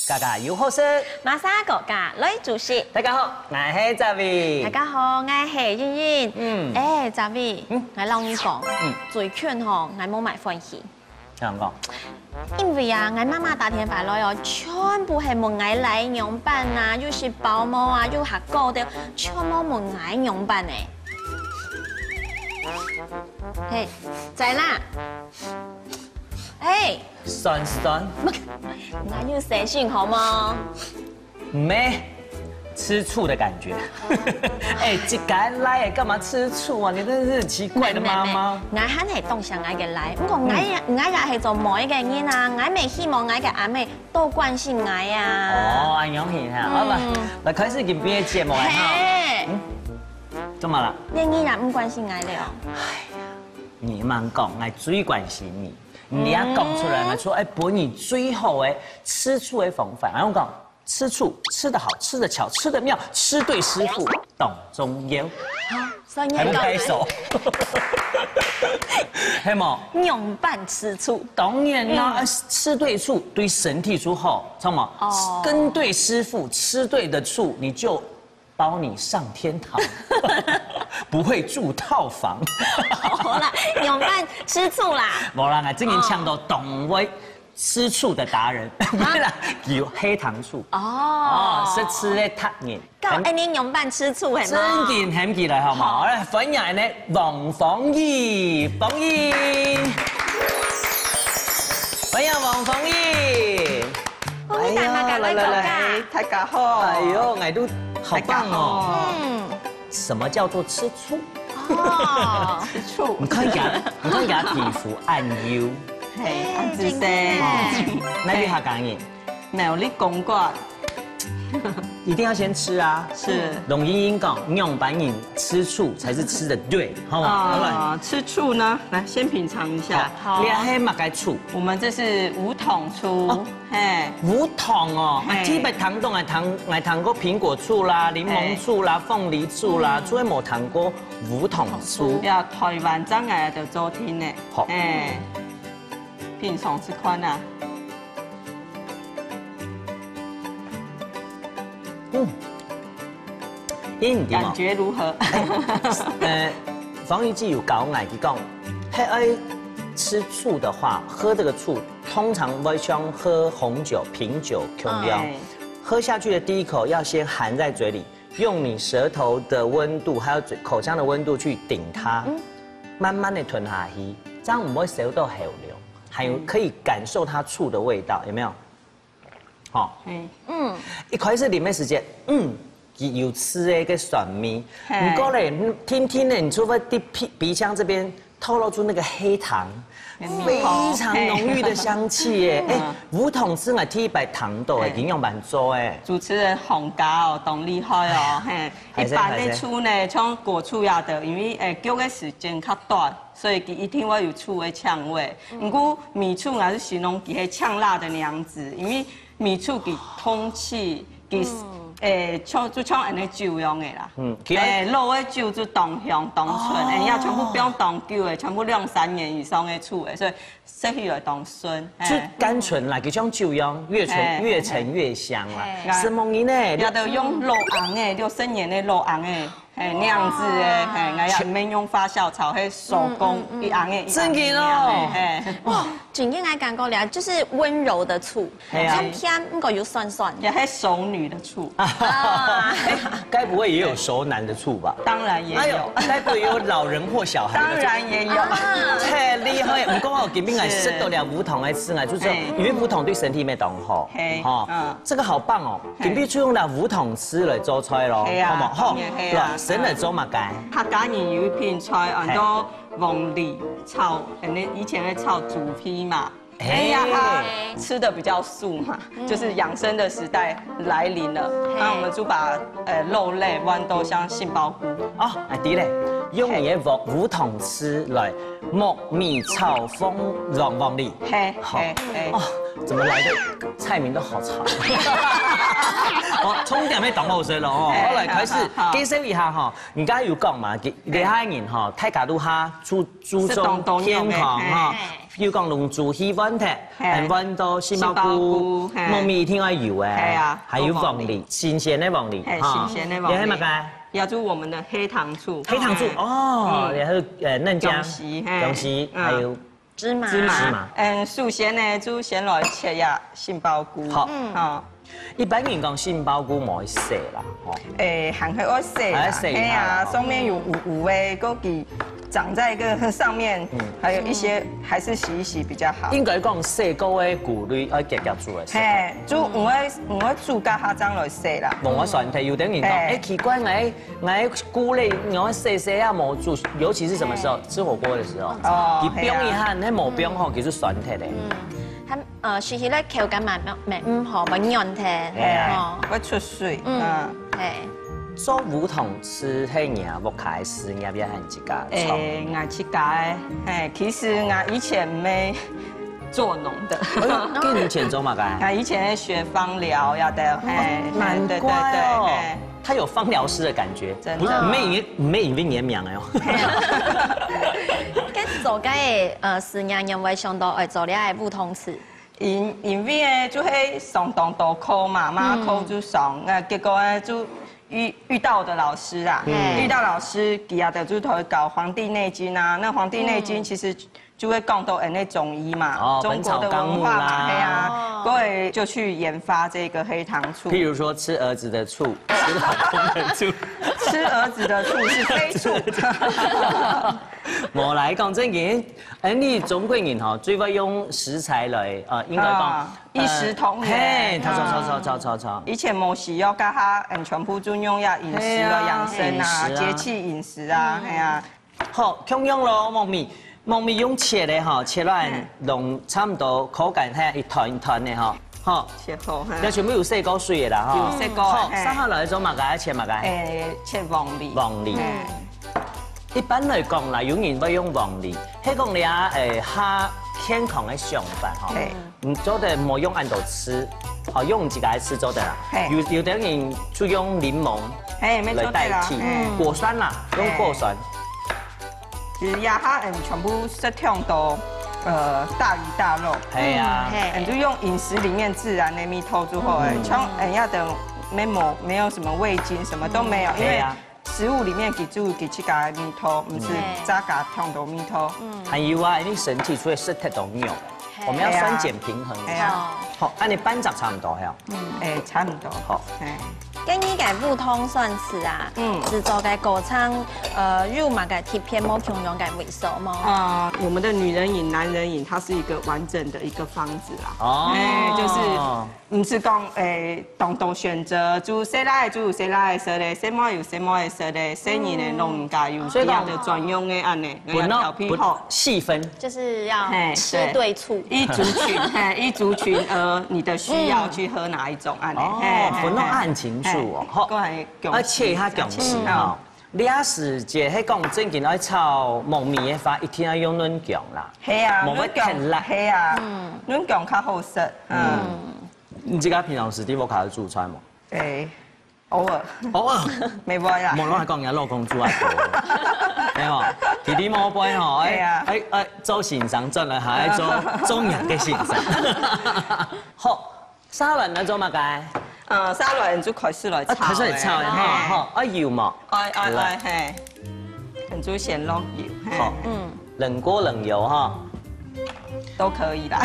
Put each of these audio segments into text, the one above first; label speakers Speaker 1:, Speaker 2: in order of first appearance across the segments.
Speaker 1: 家家有好事，
Speaker 2: 马莎国家女主席。
Speaker 1: 大家好，我係澤威。
Speaker 2: 大家好，我係茵茵。澤威，我老你講，最近吼，我冇買歡喜。
Speaker 1: 聽人講，
Speaker 2: 因為啊，我媽媽打電話來哦，全部係問我來樣板啊，又是保姆啊，又學高的，全部問我樣板誒。嘿，在啦。哎，
Speaker 1: 酸，
Speaker 2: 我要寫信好嗎？
Speaker 1: 沒吃醋的感覺。哎，這個來幹嘛吃醋啊？你真是奇怪的媽媽。
Speaker 2: 我肯係當上我嘅來，不過我也係做妹嘅人啊，我未希望我嘅阿妹多關心我啊。
Speaker 1: 哦，安樣片哈，好吧，來開始今天的節目啦哈。怎麼了？
Speaker 2: 你依然唔關心我了。
Speaker 1: 哎呀，你慢講，我最關心你。你要講出來，我說哎，俾你最好的吃醋的防範。然後講吃醋，吃得好，吃得巧，吃得妙，吃對師傅，懂中藥。
Speaker 2: 所以你
Speaker 1: 還不拍手？係冇？
Speaker 2: 樣板吃醋。
Speaker 1: 當然啦，吃對醋對身體出好，知道嗎？哦。跟對師傅，吃對的醋，你就包你上天堂。不會住套房。
Speaker 2: 好啦，樣板吃醋啦。冇
Speaker 1: 啦，我之前搶到懂會吃醋的達人，對啦，叫黑糖醋。哦，識吃咧突然。
Speaker 2: 夠你樣板吃醋係
Speaker 1: 嗎？真件喊起來好唔好？我哋歡迎咧王鳳儀，鳳儀，歡迎王鳳儀。
Speaker 2: 哎呀，來，
Speaker 3: 大家好。
Speaker 1: 哎呦，我都好棒哦。什麼叫做吃醋？
Speaker 2: 哦，
Speaker 3: 吃醋。
Speaker 1: 你看人皮膚暗幽，
Speaker 3: 係暗紫色。
Speaker 1: 那邊下講嘢，
Speaker 3: 沒有你講過，
Speaker 1: 一定要先吃啊。
Speaker 3: 是。
Speaker 1: 龍茵茵講，樣板飲吃醋才是吃的對，好嗎？
Speaker 3: 啊，吃醋呢，來先品嘗一下。
Speaker 1: 好。你係乜嘅醋？
Speaker 3: 我們這是無糖醋。嘿，
Speaker 1: 無糖哦，基本糖都我糖過蘋果醋啦、檸檬醋啦、鳳梨醋啦，所以冇糖過無糖醋。
Speaker 3: 要台灣真係就做天呢。
Speaker 1: 好。
Speaker 3: 誒，品嘗吃看啊。感覺如何？
Speaker 1: 防疫劑有教我哋講，係愛吃醋的話，喝這個醋，通常會像喝紅酒、品酒、窮料，喝下去的第一口要先含在嘴裡，用你舌頭的溫度，還有口腔的溫度去頂它，慢慢的吞下去，這樣唔會食到後流，還有可以感受它醋的味道，有沒有？好，一開始啉的時間，有吃的個蒜味，不過咧，聽呢，你除非鼻腔這邊透露出那個黑糖，非常濃郁的香氣耶！哎，無糖吃我第一擺糖豆的營養版做哎。
Speaker 3: 主持人洪家哦，懂厲害哦，嘿，一般的醋呢，像果醋呀的，因為焗的時間較短，所以一定會有醋的嗆味。不過米醋我是形容佢係嗆辣的娘子，因為米醋佢通氣，佢就像安尼酒樣的啦，老的酒就濃香濃醇，也全部不用當酒的，全部用3年以上的醋的，所以食起來當醇。
Speaker 1: 就甘醇啦，就像酒樣，越陳越香啦。什麼嘢呢？
Speaker 3: 也都用老紅的，6年的老紅的。釀制的，我也唔免用發酵炒，係手工一紅的。
Speaker 1: 真嘅咯，
Speaker 2: 哇！最近我感覺了，就是溫柔的醋，偏偏唔過又酸酸，
Speaker 3: 也係熟女的醋。
Speaker 1: 該不會也有熟男的醋吧？
Speaker 3: 當然也有。
Speaker 1: 該不會也有老人或小孩？
Speaker 3: 當然也有。
Speaker 1: 太厲害！唔過我今天我食到了無糖來吃，我就知道，因為無糖對身體沒當好。這個好棒哦！今天就用了無糖吃來做菜咯，好冇？好，省嚟做乜嘅？
Speaker 3: 客家人有一片菜，叫做黃梨炒，以前會炒豬皮嘛。哎呀，他吃的比較素嘛，就是養生的時代來臨了。那我們就把肉類豌豆像杏鮑菇。
Speaker 1: 哦，對咧，用你嘅無糖吃來木米炒風黃梨。好，哦，怎麼來的菜名都好長。我重点要动好势咯吼，我来开始介绍一下吼。人家有讲嘛，厉害人吼，大家都哈注重健康哈。有讲龙珠喜欢的，很温度杏鲍菇，糯米一定要有哎，还有黄梨，新鲜的黄梨，
Speaker 3: 新鲜的黄梨。
Speaker 1: 也系乜嘅？
Speaker 3: 要做我们的黑糖醋。
Speaker 1: 黑糖醋哦，然后嫩姜、
Speaker 3: 芎
Speaker 1: 芎，还有
Speaker 2: 芝麻。
Speaker 3: 素鲜呢，就先来切呀杏鲍菇。好，
Speaker 1: 一般人讲杏鲍菇冇洗啦，吼。
Speaker 3: 还可以爱洗啦，嘿啊，上面有诶枸杞长在一个上面，还有一些还是洗一洗比较好。
Speaker 1: 应该讲洗过的菇类要夹煮的。
Speaker 3: 嘿，煮我煮加下章来洗啦。
Speaker 1: 我选题有等人讲，奇怪我菇类我洗啊冇煮，尤其是什么时候吃火锅的时候，佢冰一下，那冇冰吼，其实选题嘞。
Speaker 2: 是咧口感咪唔好，咪軟嘅，
Speaker 3: 會出水。
Speaker 2: 係。
Speaker 1: 做梧桐吃黑芽木开始，要不要很自家？
Speaker 3: 我自家其实我以前没做农的。
Speaker 1: 跟以前做嘛个？
Speaker 3: 以前学芳疗呀的，
Speaker 1: 难怪哦。他有芳疗师的感觉，不是没以为你的名哎
Speaker 2: 哦。跟做嘅事业因为上到做了系梧桐池。
Speaker 3: 因为就係上當多科嘛，馬科就上，結果呢就遇到我的老師啦，遇到老師，佢啊就同佢搞《黃帝內經》啊，那《黃帝內經》其實就會講到那種醫嘛，中國的文化嘛，對啊，所以就去研發這個黑糖醋。
Speaker 1: 譬如說吃兒子的醋，吃老公的醋，
Speaker 3: 吃兒子的醋是非醋。
Speaker 1: 我來講正經，你中國人吼最會用食材來，應該講
Speaker 3: 一食同源。
Speaker 1: 嘿，錯。
Speaker 3: 以前冇食藥，家下全部就用呀飲食了養生啊，節氣飲食啊，係啊。
Speaker 1: 好，咁樣咯，糯米用切的吼，切爛弄差唔多口感係一團一團的吼，好。
Speaker 3: 切好。
Speaker 1: 你全部有洗過水的啦，吼。
Speaker 3: 有洗過。
Speaker 1: 好，生下來做乜嘅？切乜嘅？
Speaker 3: 切黃梨。
Speaker 1: 黃梨。一般來講啦，有人會用黃梨，係講你啊下健康的想法吼，唔做得冇用按度吃，好用自己吃做得啦。有啲人就用檸檬來代替果酸啦，用果酸。
Speaker 3: 就是呀哈全部食量都大魚大肉，
Speaker 1: 係啊，
Speaker 3: 就用飲食裡面自然的米頭之後，像要的沒有什麼味精，什麼都沒有，因為食物裡面給去加米頭，不是加加湯到米頭。
Speaker 1: 還有啊，你身體除了食太多肉，我們要酸鹼平衡。好，按你班雜差唔多係？
Speaker 3: 差唔多。好。
Speaker 2: 跟依個梧桐算是啊，製作嘅過程，肉嘛嘅貼片冇同樣嘅味素嗎？
Speaker 3: 我們的女人飲、男人飲，它是一個完整的一個方子啦。就是唔是講動選擇，就誰來就誰來食的，誰冇有誰冇的食的，誰人的攏唔加有這樣的專用的安尼，調配好
Speaker 2: 細分，就是要吃對醋。
Speaker 3: 一族群，你的需要去喝哪一種安尼？
Speaker 1: 分到按清楚。好，而且較重視吼，你啊是即係講正經愛炒糯米嘅話，一定要用嫩薑啦。
Speaker 3: 係啊，嫩薑辣。係啊，嫩薑較好食。
Speaker 1: 你自家平常時啲冇靠煮菜冇？
Speaker 3: 偶爾，未會啦。
Speaker 1: 冇攞係講人老公煮啊，係喎，弟弟冇杯吼，做先生真係係做中人嘅先生。好，沙律你做乜嘅？
Speaker 3: 沙律就開始來炒。
Speaker 1: 開始嚟炒嘅，好，油嘛。
Speaker 3: 係，你就先落油。
Speaker 1: 好，冷鍋冷油哈。
Speaker 3: 都可以啦。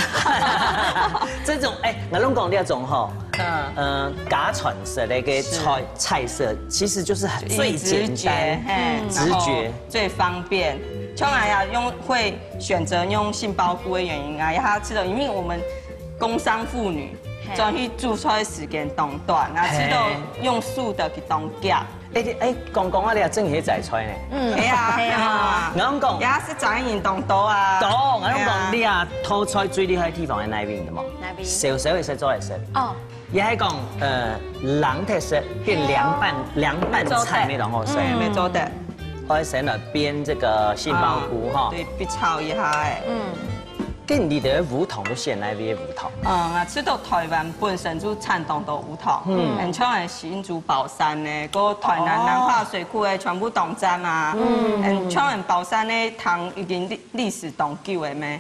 Speaker 1: 這種我攏講呢一種吼，家傳式的個菜色，其實就是最簡單、直覺、
Speaker 3: 最方便。像我呀會選擇用杏鮑菇的原因啊，它吃的，因為我們工商婦女。專去煮菜時間當短，啊，吃到用素的去當夾。
Speaker 1: 講啊，你又整起雜菜呢？
Speaker 3: 係啊，
Speaker 1: 我講，
Speaker 3: 也是賺人當多啊。
Speaker 1: 多，我講你啊，土菜最厲害的地方喺哪邊的嘛？
Speaker 2: 哪邊？
Speaker 1: 少少嘅食做嚟食。
Speaker 2: 哦。
Speaker 1: 也係講冷嘅食變涼拌菜那種好食。
Speaker 3: 沒做的。
Speaker 1: 我喺成日煸這個杏鮑菇哈。
Speaker 3: 對，煸炒一下
Speaker 1: 跟跟你的梧桐都选哪边梧桐？
Speaker 3: 啊，吃到台湾本身就产动到梧桐，像的新竹宝山呢，个台南南化水库的全部动站啊，像的宝山呢，糖已经历史长久的咩？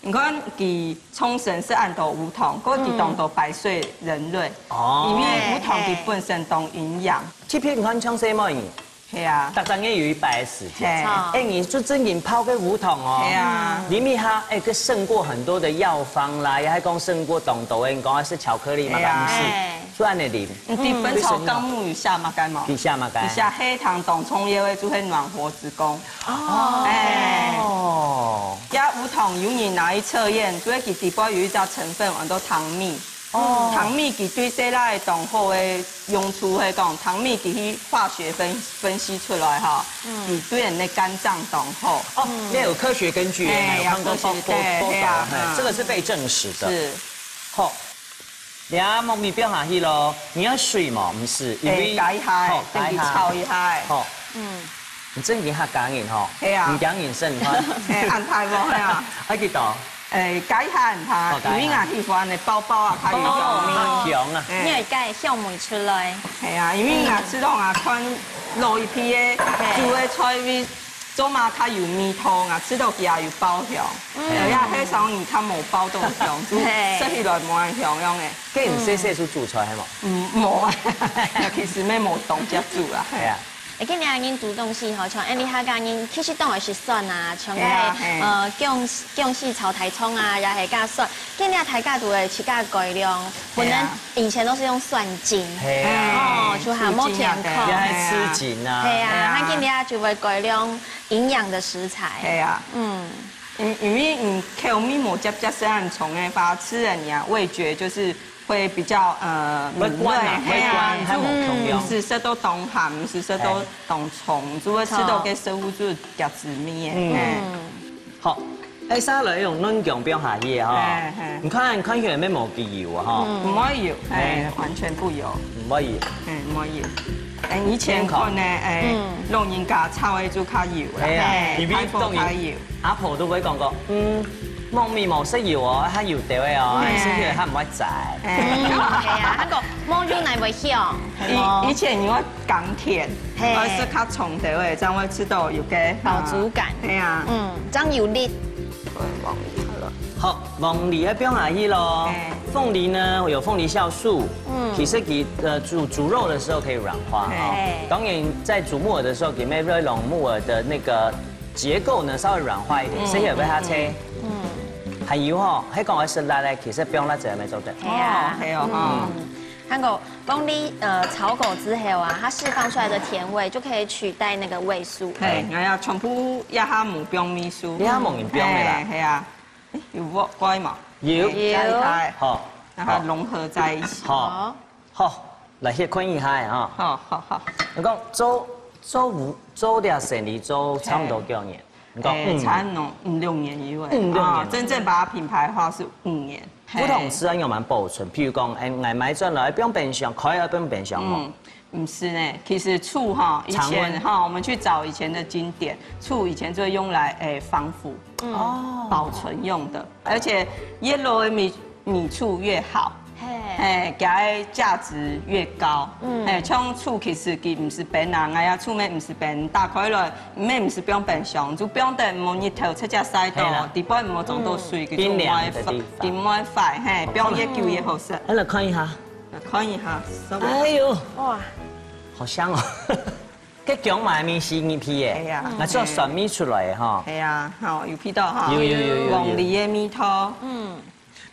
Speaker 3: 你看，佮冲绳是按到梧桐，个佮动到百岁人类，因为梧桐佮本身当营养。
Speaker 1: 这片你看像什么？
Speaker 3: 系啊，
Speaker 1: 大家也有100时间。哎，你就真紧泡个梧桐哦。
Speaker 3: 系啊，
Speaker 1: 里面它哎，个胜过很多的药方啦，也还讲胜过冻豆的，你讲是巧克力嘛，不是？所以安尼啉。
Speaker 3: 伫《本草纲目》有下嘛该嘛？
Speaker 1: 底下嘛该。
Speaker 3: 底下黑糖冻葱叶会就会暖和子宫。
Speaker 1: 哦。
Speaker 3: 加梧桐有人拿去测验，所以其底部有一种成分叫做糖蜜。糖蜜其对细仔的动好的用处来讲，糖蜜其去化学分析出来哈，你对人的肝脏动好。
Speaker 1: 哦，那有科学根据，有看过报道，这个是被证实的。
Speaker 3: 是。
Speaker 1: 好，你啊，猫咪标下去咯，你要水嘛？不是，
Speaker 3: 因为改下，等于炒一下。
Speaker 1: 好，你真给它感应吼，
Speaker 3: 系啊，
Speaker 1: 唔感应身宽，
Speaker 3: 安排无系啊，
Speaker 1: 还记得？
Speaker 3: 改下它，因为我喜欢的包包啊，它有
Speaker 1: 强啊，
Speaker 2: 你会改酵母出来。
Speaker 3: 系啊，因为我知道啊，看老一批的煮的菜味，做嘛它有味汤啊，吃到其也有包香，呀，迄上你它冇包都香，煮食起来冇咁香样的。
Speaker 1: 跟唔细细煮煮出来系冇？
Speaker 3: 冇啊，尤其是咩冇冻只煮啊，系啊。
Speaker 2: 会今年人煮东西吼，像安利哈家人其实当然是蒜啊，像姜丝炒台葱啊，也系加蒜。今年台家都会去加改良，可能以前都是用蒜精，哦，就还冇甜口，
Speaker 1: 也系吃紧啊。
Speaker 2: 系啊，他今年就会改良营养的食材。
Speaker 3: 系啊，因为口味冇接生很重诶，把它吃人呀味觉就是会比较
Speaker 1: 会关啊，会关，它冇重要。
Speaker 3: 唔是食到冻咸，唔是食到冻虫，只会吃到嘅食物就夹子面诶。
Speaker 1: 好，哎，沙雷用嫩姜标下去哈，你看起来咩冇机油啊哈？
Speaker 3: 唔可以油，完全不油，
Speaker 1: 唔可以，
Speaker 3: 唔可以。以前可能老人家炒的就较油啦，太火太油。
Speaker 1: 阿婆都會講過，糯米冇識油哦，它油掉嘅哦，識油它唔會滯。
Speaker 2: 係啊，那個摸住奶會香。
Speaker 3: 以前因為甘甜，而是較重調嘅，這樣會吃到有嘅
Speaker 2: 飽足感。
Speaker 3: 係啊，
Speaker 2: 這樣有力。
Speaker 1: 好，鳳梨要標下去咯。鳳梨呢有鳳梨酵素，其實煮肉的時候可以軟化哦。當然在煮木耳的時候，給妹熱龍木耳的那個結構呢稍微軟化一點，所以也俾它切。還有吼，喺講嘅食辣咧，其實不用辣椒咪做得。
Speaker 2: 係啊，
Speaker 3: 係哦，
Speaker 2: 還有講你炒狗之後啊，它釋放出來的甜味就可以取代那個味素。
Speaker 3: 係，我要全部一下冇冰味素。
Speaker 1: 你下冇用冰嘅啦。
Speaker 3: 係啊，有冇乖嘛？
Speaker 1: 有。
Speaker 3: 好，然後融合在一起。
Speaker 1: 好，嚟去看一下哈。
Speaker 3: 好。
Speaker 1: 你講做啲生意做差唔多幾多年？
Speaker 3: 才5-6年以內，5-6年，真正把它品牌化是5年。
Speaker 1: 不同吃有蠻保存，譬如講，我買轉來不用冰箱，可以不用冰箱嗎？
Speaker 3: 唔是呢，其實醋哈，以前哈，我們去找以前的經典，醋以前就用來防腐，保存用的，而且yellow的米醋越好。給它價值越高。像醋其實佢唔是冰啊，我呀醋咩唔是冰，打開來咩唔是不用冰箱，就不用等冇日頭出只曬到，底部唔好撞到水，佢就唔會壞，不用越久越好食。
Speaker 1: 來看一下，
Speaker 3: 看一下。
Speaker 1: 哎呦，哇，好香哦！cái kiểu mà mình xì nhị皮嘅，嗱之後蒜米出來嘅哈。係
Speaker 3: 啊，好有味道哈。
Speaker 1: 有。
Speaker 3: 黃梨嘅味道。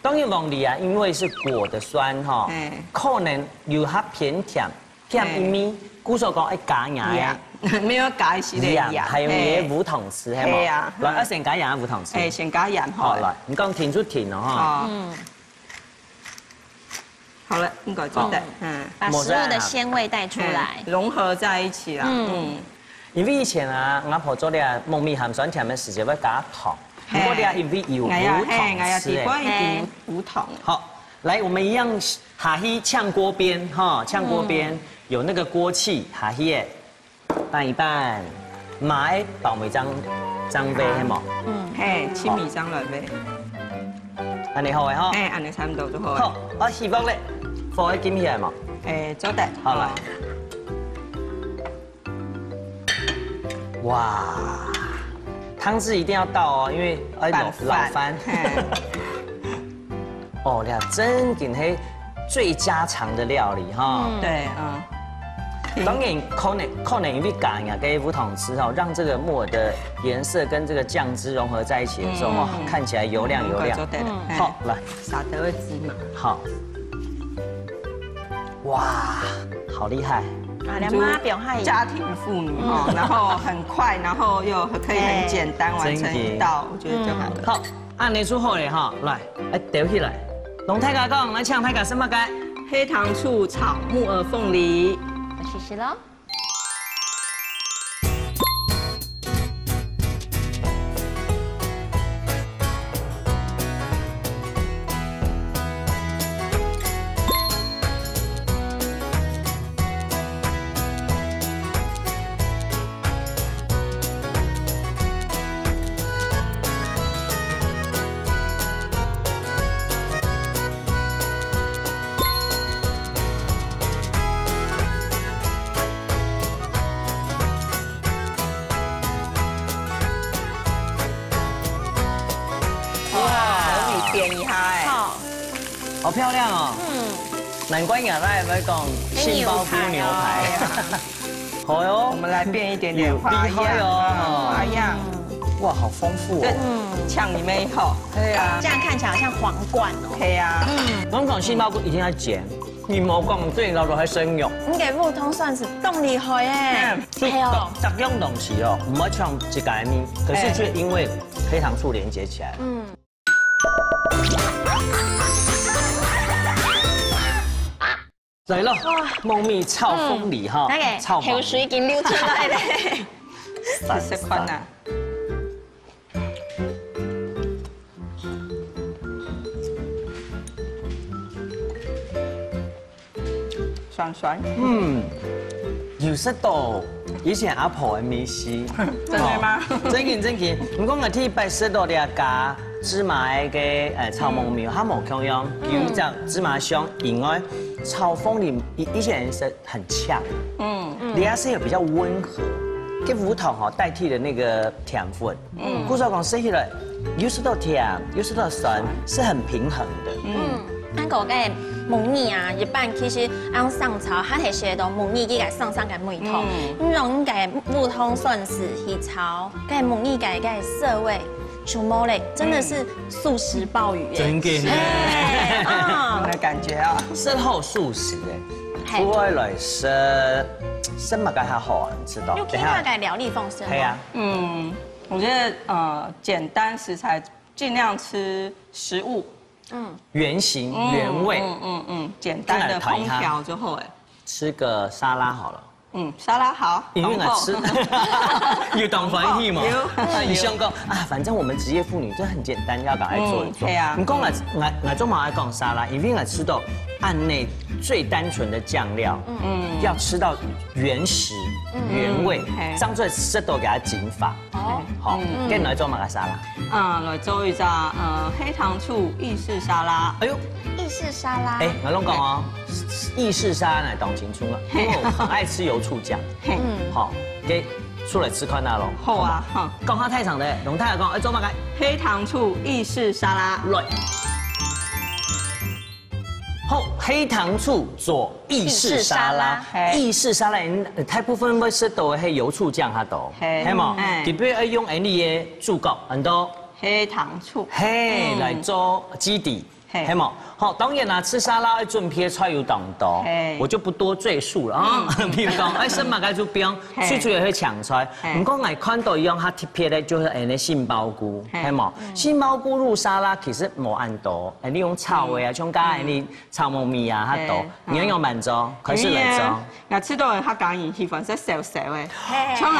Speaker 1: 當然鳳梨啊，因為是果的酸哈，可能有它偏甜，甜一咪，古所講加牙，
Speaker 3: 沒有加是咧鹽，
Speaker 1: 係用嘢梧桐絲係冇？來一成加鹽梧桐絲，
Speaker 3: 先加鹽好。
Speaker 1: 來，你講甜就甜咯哈。
Speaker 3: 好了，應該就得，
Speaker 2: 把食物的鮮味帶出來，
Speaker 3: 融合在一起啦。
Speaker 1: 因為以前啊，阿婆做啲啊糯米鹹酸甜嘅時候會加糖。不過你因為有梧桐絲
Speaker 3: 梧桐。
Speaker 1: 好，來我們一樣下去炝鍋邊哈，炝鍋邊有那個鍋氣下去，拌一拌，買爆米漿杯係冇？
Speaker 3: 嘿，青米漿來杯。
Speaker 1: 安尼好诶吼。
Speaker 3: 哎，安尼差不多就好。
Speaker 1: 好，我希望咧，放喺金起来嘛。
Speaker 3: 做得。
Speaker 1: 好来。哇，汤汁一定要倒哦，因为老翻。哦，呀，真紧黑最家常的料理哈。
Speaker 3: 对，
Speaker 1: 当然可能因为干呀跟无糖吃哦，让这个木耳的颜色跟这个酱汁融合在一起的时候，哇，看起来油亮油亮。好，来
Speaker 3: 撒德味芝麻。
Speaker 1: 好。哇，好厉害！
Speaker 2: 啊，两妈表害
Speaker 3: 家庭妇女哈，然后很快，然后又可以很简单完成一道，我觉得就好了。
Speaker 1: 好，按你出好嘞哈，来，调起来。龙太家讲，来抢太家什么该？
Speaker 3: 黑糖醋炒木耳凤梨。
Speaker 2: 我试试喽。
Speaker 1: 好漂亮哦！难怪人家会讲杏鲍菇牛排。好哟，
Speaker 3: 我们来变一点点花样哦，花样。
Speaker 1: 哇，好丰富哦！
Speaker 3: 呛里面以后，
Speaker 2: 对啊，这样看起来好像皇冠哦。
Speaker 3: 可以啊。
Speaker 1: 我们讲杏鲍菇一定要煎，你冇讲最老多还生肉。
Speaker 2: 你给普通算是动厉害耶。
Speaker 1: 对哦。这样东西哦，唔好像一概面，可是却因为黑糖醋连接起来。来了，猫咪炒凤梨哈，
Speaker 2: 炒口水已经流出来了。
Speaker 3: 试试看呐。酸酸。
Speaker 1: 有识到以前阿婆的美食。
Speaker 3: 真的吗？
Speaker 1: 真嘅，唔讲我替摆识到啲加芝麻嘅炒焖面，它冇咁樣，有隻芝麻香，另外炒鳳梨以前是很嗆，李亞是有比較溫和，跟無糖哈代替了那個甜分，故事講食起來有時到甜，有時到酸，是很平衡的。
Speaker 2: 咱個嘅木耳啊，一般其實按上炒，它係寫到木耳佢個上嘅梅湯，用嘅木湯算是去炒，嘅木耳嘅色味。出毛嘞，真的是素食鲍鱼
Speaker 1: 真嘅呢，
Speaker 3: 的感觉啊，
Speaker 1: 身后素食哎，出来是什么该还好，你知道？
Speaker 2: 又听大概料理丰盛。
Speaker 1: 对呀，
Speaker 3: 我觉得简单食材，尽量吃食物，
Speaker 1: 原形原味，
Speaker 3: 简单的烹调就好哎。
Speaker 1: 吃个沙拉好了。
Speaker 3: 沙拉好，
Speaker 1: 因为我吃，有懂欢喜嘛？你想讲啊，反正我们职业妇女就很简单，要赶快做一做。对啊。你讲我中马爱讲沙拉，因为我吃到案内最单纯的酱料，要吃到原始原味，这样做吃到给它紧法。好，跟你来做马个沙拉。
Speaker 3: 来做一张黑糖醋意式沙拉。哎呦，
Speaker 2: 意式沙拉。
Speaker 1: 我拢讲哦，意式沙拉来当清楚了，因为我很爱吃油醋酱。好，给出来吃看那咯。
Speaker 3: 好啊，
Speaker 1: 讲它太长的，龙太太讲，做嘛个？
Speaker 3: 黑糖醋意式沙拉。
Speaker 1: 来。好，黑糖醋做意式沙拉。意式沙拉，大部分会吃到的油醋酱它多，系嘛？特别爱用你的主角很多
Speaker 3: 黑糖醋，
Speaker 1: 来做基底。黑嘛，好，当然啦，吃沙拉要准备菜有当多，我就不多赘述了啊。譬如讲，什么该做冰，最主要会抢出来。唔讲我看到一样，它特别的就是那杏鲍菇，系嘛？杏鲍菇入沙拉其实冇按多，你用炒的啊，像加你炒焖面啊，它多，你要用慢做，可是来做。
Speaker 3: 我吃到他讲伊喜欢食小小的，像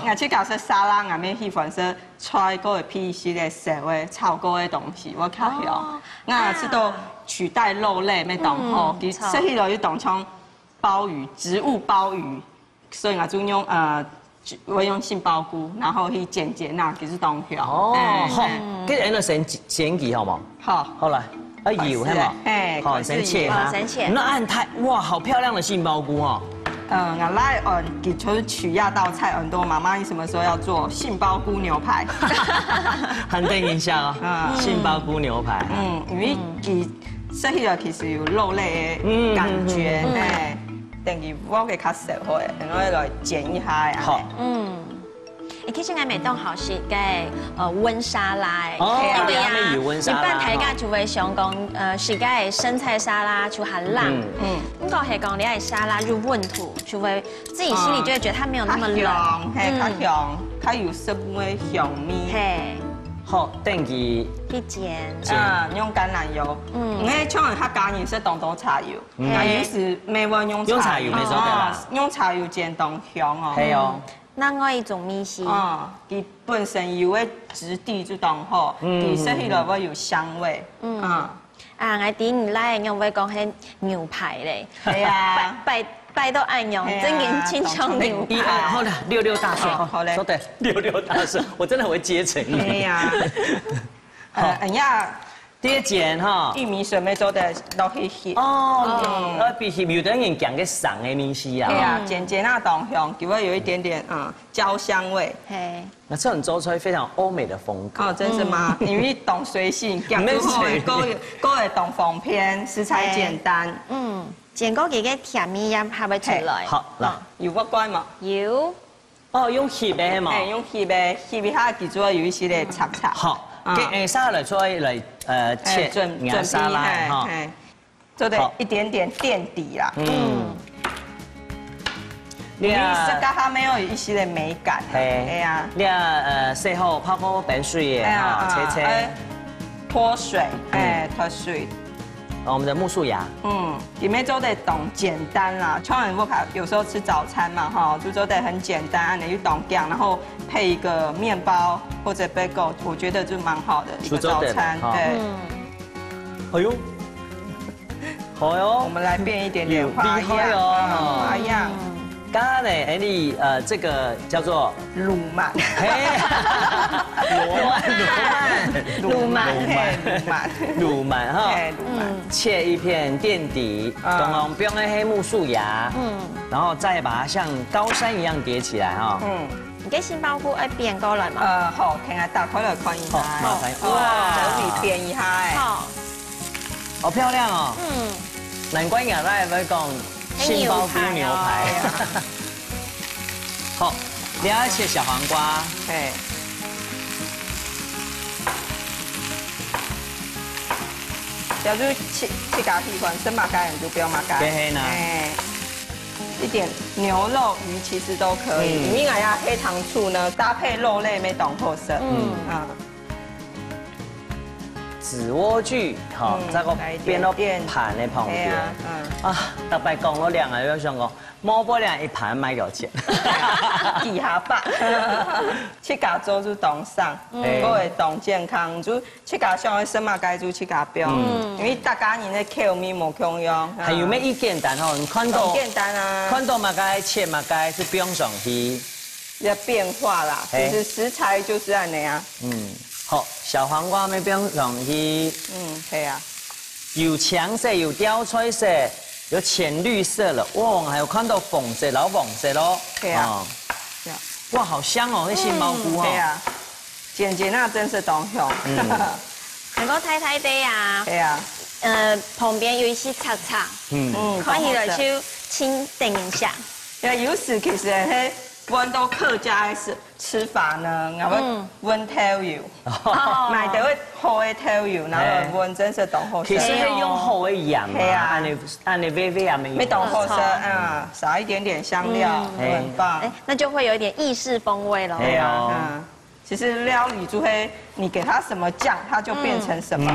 Speaker 3: 我去搞食沙拉，我面喜欢食菜过的皮丝的小的炒过的东西，我较晓。我吃到取代肉类没当好，其实起来就当像鲍鱼，植物鲍鱼，所以我就用我用杏鲍菇，然后去剪那就是当香。
Speaker 1: 哦，好，跟人的先记好吗？
Speaker 3: 好，
Speaker 1: 好来，油是吗？好，先切哈。
Speaker 2: 先切。
Speaker 1: 那按太哇，好漂亮的杏鲍菇哦。
Speaker 3: 我来给就是取亚道菜很多。妈妈，你什么时候要做杏鲍菇牛排？
Speaker 1: 很等一下哦，杏鲍菇牛排。
Speaker 3: 因为其说起来其实有肉类的感觉，等于我给较适合的，然后来剪一下呀。
Speaker 1: 好。
Speaker 2: 其实我每顿好是嘅温沙拉，
Speaker 1: 因为啊，
Speaker 2: 一般大家就会想讲是嘅生菜沙拉就很辣，如果係講你係沙拉入温土，就會自己心裡就會覺得它沒有那麼冷，
Speaker 3: 較香，較有什麼香味。
Speaker 2: 嘿，
Speaker 1: 好，等於
Speaker 2: 去煎，
Speaker 3: 用橄欖油，因為像人較加鹽是當多茶油，有時沒問用茶油，
Speaker 1: 沒錯的，
Speaker 3: 用茶油煎當香哦。
Speaker 1: 係哦。
Speaker 2: 那我一種米是，
Speaker 3: 佢本身油嘅質地就當好，佢食起來會有香味。
Speaker 2: 我啲唔來用會講係牛排咧，
Speaker 3: 係啊，
Speaker 2: 拜到愛用，真嘅清湯牛排。
Speaker 1: 好的，6大順，
Speaker 3: 好嘞，
Speaker 1: 說對，6大順，我真的會接成語。
Speaker 3: 係啊，人家。
Speaker 1: 啲剪哈，
Speaker 3: 玉米筍咪做得落去煸。
Speaker 1: 比煸有等人講嘅送嘅面絲啊。
Speaker 3: 係啊，剪那當香，就會有一點點焦香味。
Speaker 2: 係。
Speaker 1: 那這種做出來非常歐美的風格。
Speaker 3: 哦，真是嗎？因為當隨性，夾住後個會當方便，食材簡單。
Speaker 2: 剪嗰幾個甜味音係咪出來？
Speaker 1: 好，嗱，
Speaker 3: 有乜關嘛？
Speaker 2: 有。
Speaker 1: 哦，用煸嘅係嘛？
Speaker 3: 用煸嘅，煸嘅下記住有一些嘅擦擦。
Speaker 1: 好，給沙拉出來切準沙拉哈，
Speaker 3: 做的一點點墊底啦。你食家下沒有一些的美感。係啊。
Speaker 1: 你洗好泡過冰水嘅哈，切。
Speaker 3: 脫水，脫水。
Speaker 1: 我們的木薯芽。
Speaker 3: 裡面做得懂簡單啦，像人我有時候吃早餐嘛哈，就做得很簡單，你去懂醬，然後配一個麵包或者 bagel， 我覺得就蠻好的一個早餐。對。
Speaker 1: 哎呦，好喲。
Speaker 3: 我們來變一點點花樣。花樣。
Speaker 1: 剛剛呢，你這個叫做
Speaker 3: 魯曼。
Speaker 1: 魯曼哈。切一片墊底，剛剛不用那黑木薯芽，然後再把它像高山一樣疊起來哈。
Speaker 2: 你嘅杏鮑菇要變過來嘛？
Speaker 3: 好，聽下打開來看一下。哇，整理變一下。
Speaker 1: 好漂亮哦。難怪人哋會講杏鮑菇牛排。好，你要切小黃瓜。
Speaker 3: 要就切咖皮款，生麻干就不用麻干。一點牛肉、魚其實都可以。因為呀，黑糖醋呢搭配肉類沒懂特色。
Speaker 1: 紫萵苣，好，在個邊都盤的旁邊。特別講我兩個有想講，摸不兩一盤買有錢。
Speaker 3: 地下法，切咖做就當上，我會當健康，就切咖像嘅生麻雞就切咖標，因為大家人咧口味冇共樣。
Speaker 1: 還有咩意見單哦？你看到
Speaker 3: 簡單啊，
Speaker 1: 看到麻雞切麻雞是不用上去，
Speaker 3: 要變化啦。其實食材就是咁樣啊。
Speaker 1: 好，小黃瓜咪不用上去。
Speaker 3: 係啊。
Speaker 1: 有橙色，有貂翠色，有淺綠色了。哇，還有看到粉色、老粉色咯。
Speaker 3: 對啊。
Speaker 1: 哇，好香哦，那杏鮑菇哈。
Speaker 3: 對啊。剪那真是當香。
Speaker 2: 如果睇睇地啊。
Speaker 3: 對啊。
Speaker 2: 旁邊有一些擦擦。可以來去清定一下。
Speaker 3: 有時其實係。溫到客家嘅吃法呢，我溫調油，買到好嘅調油，然後溫真是當好食。
Speaker 1: 其實係用好嘅鹽啊，按你微微啊沒有。
Speaker 3: 沒當好食撒一點點香料，很棒。
Speaker 2: 那就會有一點意式風味咯。
Speaker 1: 對哦。
Speaker 3: 其實料理就係你給它什麼醬，它就變成什麼。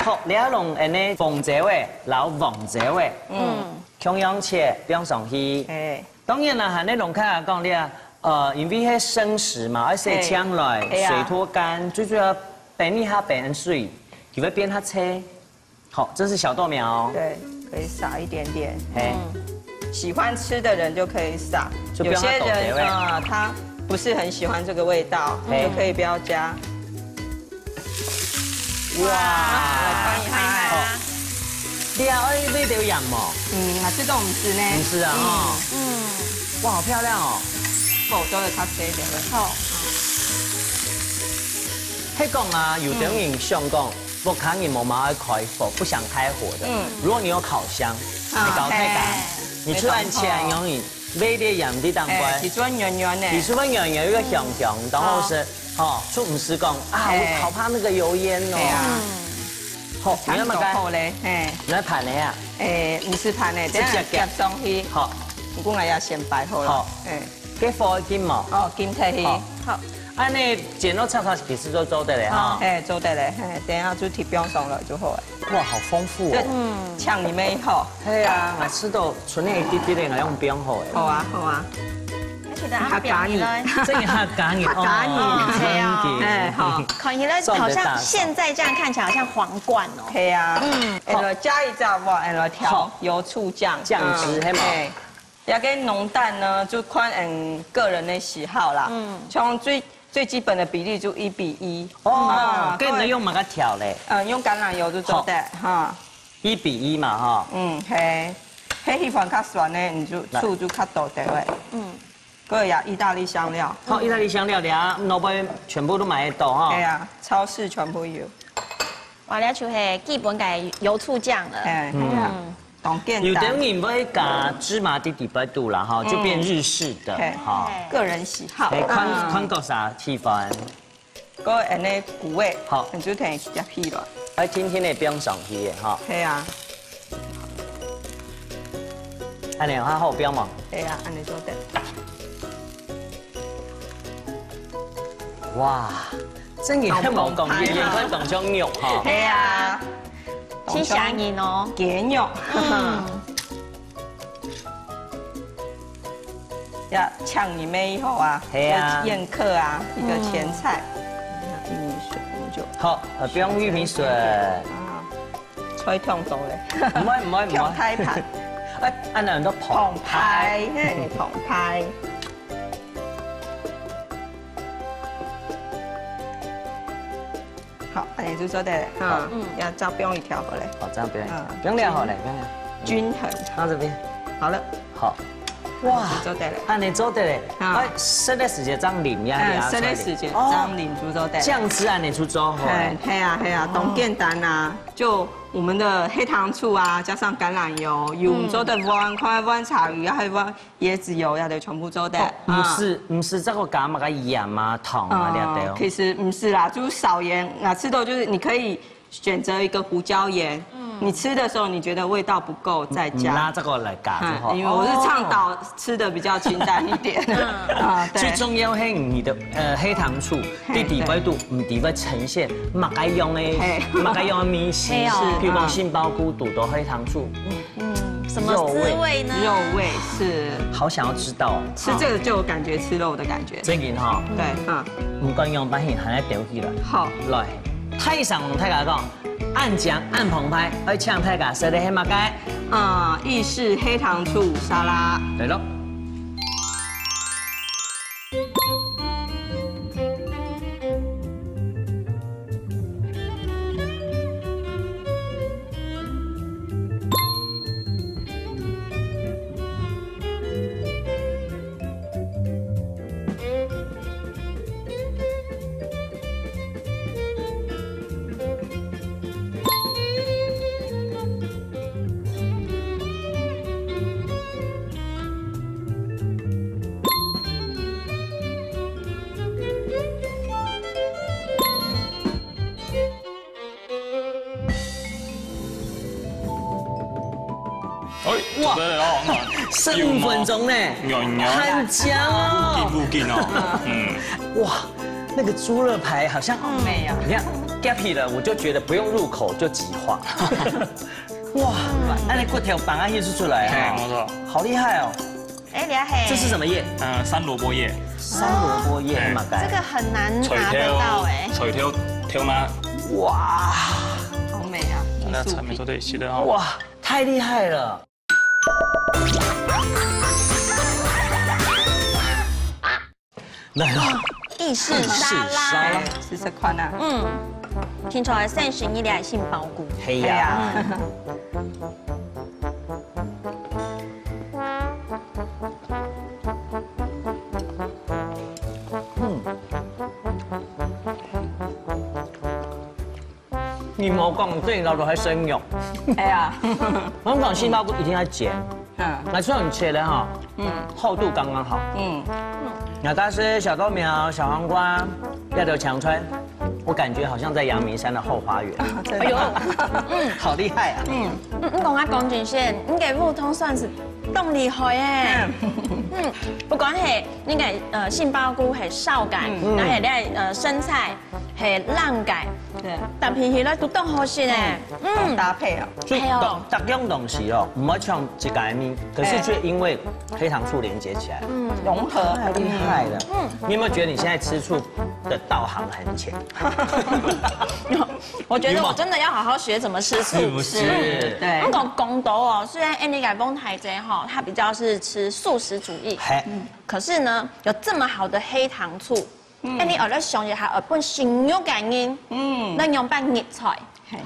Speaker 1: 好，你要用呢鳳姐味、老鳳姐味，同樣切，不用上去。當然啦，係你農家嚟講，你啊，因為係生食嘛，要洗槍來，水拖乾，最主要變一下變水，就會變它切。好，這是小豆苗。
Speaker 3: 對，可以撒一點點。喜欢吃的人就可以撒，有些人他不是很喜欢这个味道，就可以不要加。
Speaker 1: 哇，
Speaker 2: 看一下。
Speaker 1: 你啊，你丢盐哦？
Speaker 3: 这种唔是呢？
Speaker 1: 唔是啊，哇，好漂亮哦！
Speaker 3: 火都要较细一点的。
Speaker 2: 好。
Speaker 1: 迄讲啊，有的人想讲，不可能冇马爱开火，不想开火的。如果你有烤箱，你搞太干，你突然起来容易买点盐的当归，
Speaker 3: 你做圆圆的，
Speaker 1: 你说圆圆一个香香，然后是就唔是讲啊，我好怕那个油烟哦。好，你要么干？
Speaker 3: 好嘞，
Speaker 1: 你来盘的呀？
Speaker 3: 唔是盘的，等下夹上去。
Speaker 1: 好，
Speaker 3: 我讲也先摆好了。好，
Speaker 1: 给火金嘛？
Speaker 3: 金提去。好，
Speaker 1: 安尼剪到叉叉其实都做得嘞哈。
Speaker 3: 做得嘞，等下就提标上了就好了。
Speaker 1: 哇，好丰富
Speaker 3: 哦。呛里面以后。
Speaker 1: 系啊，我吃到纯那一滴滴的，我用标好诶。
Speaker 3: 好啊，好啊。
Speaker 2: 客家语，
Speaker 1: 这个客家语，
Speaker 3: 客家语，
Speaker 2: 好，看起来好像现在这样看起来好像皇冠哦。
Speaker 3: 对啊，加一炸哇，调油醋酱
Speaker 1: 酱汁，嘿嘛。
Speaker 3: 要跟浓淡呢，就看个人的喜好啦。从最基本的比例就1:1。
Speaker 1: 哦，跟人用哪个调嘞？
Speaker 3: 用橄榄油就做的哈。
Speaker 1: 1:1嘛哈。
Speaker 3: 嘿，喜欢较酸的，你就醋就较多的喂。各呀，意大利香料。
Speaker 1: 好，意大利香料，俩老板全部都买得到哈。
Speaker 3: 对啊，超市全部有。
Speaker 2: 完了就系基本嘅油醋酱了。
Speaker 3: 懂简单。
Speaker 1: 有的人会加芝麻的底巴度啦哈，就变日式的哈。
Speaker 3: 个人喜好。
Speaker 1: 看个啥气氛？
Speaker 3: 个那古味。
Speaker 1: 好，
Speaker 3: 你就可以加皮了。
Speaker 1: 哎，天天的不用上皮的哈。
Speaker 3: 对啊。
Speaker 1: 安尼还好标嘛？
Speaker 3: 对啊，安尼做得。
Speaker 1: 哇，真係冇講嘢，應該當張肉哈。
Speaker 3: 係啊，
Speaker 2: 先上煙哦，
Speaker 3: 雞肉。要炝里面以後啊，宴客啊，一個前菜。玉米筍我們就
Speaker 1: 好，不用玉米筍。
Speaker 3: 吹燙到咧。
Speaker 1: 唔可以。
Speaker 3: 燙胎盤。
Speaker 1: 哎，按兩個澎湃，
Speaker 3: 澎湃。好，你就做得嘞，要照不用一条好嘞。
Speaker 1: 好，这样不用，不用料好嘞，不用料。
Speaker 3: 均衡。
Speaker 1: 到这边，
Speaker 3: 好了。
Speaker 1: 好。哇，
Speaker 3: 做得嘞。
Speaker 1: 按你做得嘞，哎，省得时间这样淋呀，
Speaker 3: 省得时间这样淋就做得。
Speaker 1: 酱汁按你出做好。
Speaker 3: 嘿啊，懂简单啊，就我们的黑糖醋啊，加上橄榄油，用做的碗茶鱼，还有碗椰子油，要得全部做的。
Speaker 1: 唔是这个加嘛个盐啊、糖啊了的。
Speaker 3: 其实不是啦，就是少盐。那吃的就是你可以选择一个胡椒盐。你吃的时候，你觉得味道不够，再加。
Speaker 1: 拿这个来加就好。
Speaker 3: 因为我是倡导吃的比较清淡一点。
Speaker 1: 最重要是你的黑糖醋，你底味度唔底味呈现马该用的米线，比如讲杏鲍菇肚的黑糖醋。
Speaker 2: 什么滋味呢？
Speaker 3: 肉味是。
Speaker 1: 好想要知道。
Speaker 3: 吃这个就有感觉吃肉的感觉。
Speaker 1: 真嘅哈。
Speaker 3: 对，
Speaker 1: 唔敢用把现还来丢起来。
Speaker 3: 好，
Speaker 1: 来。太上同大家讲。按酱按澎湃，去呛大家食的黑马街。
Speaker 3: 意式黑糖醋沙拉。
Speaker 1: 对咯。
Speaker 4: 哇
Speaker 1: ，15分钟呢，很香哦，
Speaker 4: 附近哦，
Speaker 1: 哇，那个猪肋排好像
Speaker 3: 美啊，
Speaker 1: 你看 gappy 了，我就觉得不用入口就即化，哇，那你骨头绑啊叶是出来啊，
Speaker 4: 没错，
Speaker 1: 好厉害哦，
Speaker 2: 哎，厉害，
Speaker 1: 这是什么叶？
Speaker 4: 山萝卜叶，
Speaker 1: 山萝卜叶嘛，
Speaker 2: 这个很难拿得到哎，
Speaker 4: 垂条吗？
Speaker 1: 哇，
Speaker 3: 好美啊，
Speaker 4: 那产品做的是的哦，
Speaker 1: 哇，太厉害了。来了，
Speaker 2: 意式沙拉，
Speaker 3: 试试看啊。
Speaker 2: 听出来3选1的杏鲍菇。
Speaker 1: 嘿呀，你冇讲这道都还生肉，
Speaker 3: 哎呀，
Speaker 1: 我们讲杏鲍菇一定要剪，那这种切的哈，厚度刚刚好，那但是小豆苗、小黄瓜要有强川，我感觉好像在阳明山的后花园。
Speaker 3: 哎呦，
Speaker 1: 好厉害啊！
Speaker 2: 你讲啊讲真些，你嘅普通算是动厉害耶。不管係你嘅杏鲍菇係sau改，然後係你生菜係爛改，
Speaker 3: 对，
Speaker 2: 但平時咧都當好食咧。
Speaker 3: 搭配啊。
Speaker 1: 所以各样东西哦，唔好像一概面，可是却因为黑糖醋连接起来，
Speaker 3: 融合
Speaker 1: 太厉害了。你有没有觉得你现在吃醋的道行很浅？
Speaker 2: 我觉得我真的要好好学怎么吃醋。
Speaker 1: 是不是？
Speaker 3: 对
Speaker 2: 那种公斗哦，虽然 Andy 改崩台贼哈，他比较是吃素食主义，
Speaker 1: 嘿，
Speaker 2: 可是呢，有这么好的黑糖醋，Andy ở đó xong rồi ở bên sinh nhớ cả nhiên，那用拌熱菜，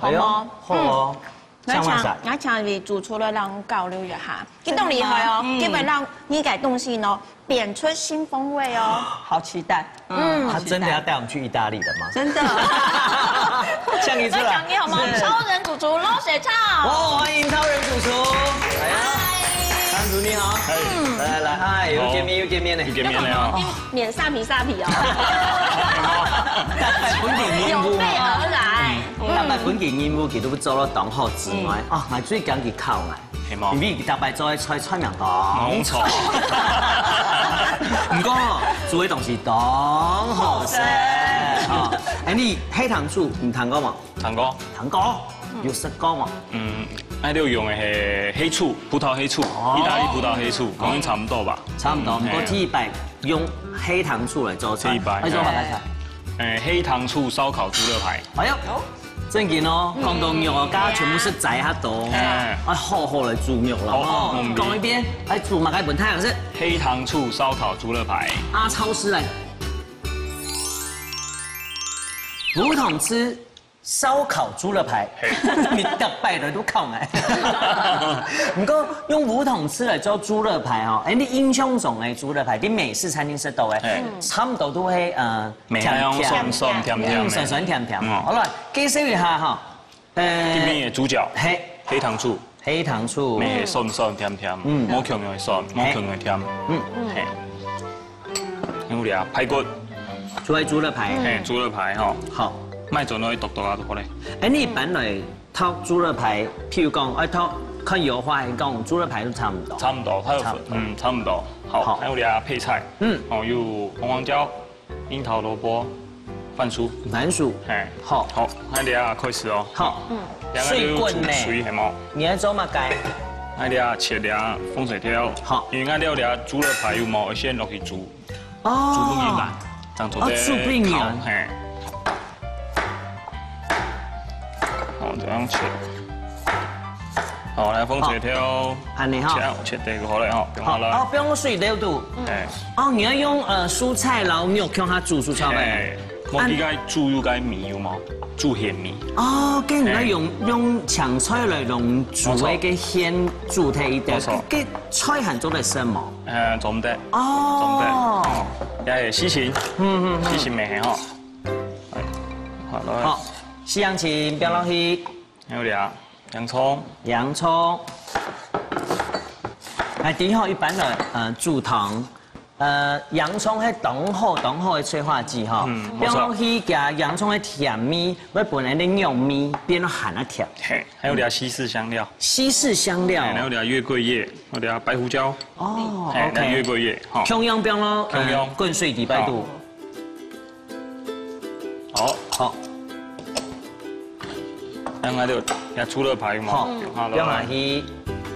Speaker 2: 好嗎？
Speaker 1: 好哦，像話晒。
Speaker 2: 我常為煮出了讓交流一下，激動厲害哦，基本讓你改東西呢變出新風味哦。
Speaker 3: 好期待。
Speaker 1: 他真的要带我们去意大利的吗？
Speaker 3: 真的。
Speaker 1: 像你出来。
Speaker 2: 你好吗？超人主厨捞水唱。
Speaker 1: 哦，欢迎超人主厨。来呀，张主你好。来来，嗨，又见面又见面呢。
Speaker 4: 又见面了哦。
Speaker 2: 免沙皮哦。
Speaker 1: 本地
Speaker 2: 有备而来。
Speaker 1: 但係本件燕窩其實都做咗黨學之外，啊，我最緊佢靠
Speaker 4: 係
Speaker 1: 埋，
Speaker 4: 冇
Speaker 1: 因為特別做菜菜名黨
Speaker 4: 冇錯。
Speaker 1: 唔過做嘅東西黨好食。哦，誒你黑糖醋唔糖過嘛？
Speaker 4: 糖哥，
Speaker 1: 糖過，要食過嘛？
Speaker 4: 喺呢度用嘅係黑醋，葡萄黑醋，意大利葡萄黑醋，講緊差唔多吧？
Speaker 1: 差唔多，唔過第一擺用黑糖醋嚟做菜，
Speaker 4: 第一擺
Speaker 1: 你做乜菜？
Speaker 4: 黑糖醋燒烤豬肋排。
Speaker 1: 哎呦！正件咯，講到肉啊，家全部識仔喺度，好好嚟煮肉啦。講呢邊，煮埋個本太陽式
Speaker 4: 黑糖醋燒烤豬肋排。
Speaker 1: 阿超師嚟，胡同吃燒烤豬肋排，你特別的都靠埋。唔過用胡同吃嚟做豬肋排哦，你印象中嘅豬肋排，啲美式餐廳食到嘅，差唔多都係
Speaker 4: 酸酸甜甜，
Speaker 1: 酸酸甜甜。好啦，介紹一下哈，
Speaker 4: 呢邊嘅主角黑糖醋，
Speaker 1: 黑糖醋，
Speaker 4: 咩酸酸甜甜，冇強嘅酸，冇強嘅甜，係。有啲啊排骨，
Speaker 1: 做係豬肋排，
Speaker 4: 豬肋排嗬，
Speaker 1: 好。
Speaker 4: 賣做到獨獨啊，好咧。
Speaker 1: 誒，你本來套豬肋排，譬如講，套看油花嚟講，豬肋排都差唔多。
Speaker 4: 差唔多，差唔多。好，還有啲配菜，有紅黃椒、櫻桃蘿蔔、番薯。
Speaker 1: 番薯，好。
Speaker 4: 好，還有啲開始哦。
Speaker 1: 好，水滾呢？
Speaker 4: 水係冇。
Speaker 1: 你喺做乜雞？
Speaker 4: 還有啲切啲風水條。好，因為我哋啲豬肋排有冇先落去煮，煮不軟啦，這樣做啲。
Speaker 1: 煮不軟。
Speaker 4: 係。好，這樣切。好，來風水條。
Speaker 1: 係你好。
Speaker 4: 切地個好嚟嗬，好啦。
Speaker 1: 哦，不用水都煮。哦，你要用蔬菜然後肉向它煮出嚟。
Speaker 4: 我依家煮有個米有冇？煮鹹米。
Speaker 1: 哦，跟住咧用長菜嚟用煮嘅嘅鮮煮體一啲。嘅菜係做得什麼？
Speaker 4: 做唔得。
Speaker 1: 哦。
Speaker 4: 做唔得。又係西芹。西芹味係嗬。
Speaker 1: 好。西洋芹飆落去，
Speaker 4: 還有啲洋蔥，
Speaker 1: 洋蔥，係點好一般的煮湯，洋蔥係當好嘅催化劑哈，飆落去加洋蔥嘅甜味，會本來啲肉味變到鹹一甜。
Speaker 4: 係，還有啲西式香料，
Speaker 1: 西式香料，
Speaker 4: 還有啲月桂葉，還有啲白胡椒，
Speaker 1: 哦
Speaker 4: ，OK，月桂葉，好，
Speaker 1: 芎藥飆咯，
Speaker 4: 芎藥
Speaker 1: 滾水底擺度，好。
Speaker 4: 讓我哋也豬肋排嘛，
Speaker 1: 飆下去。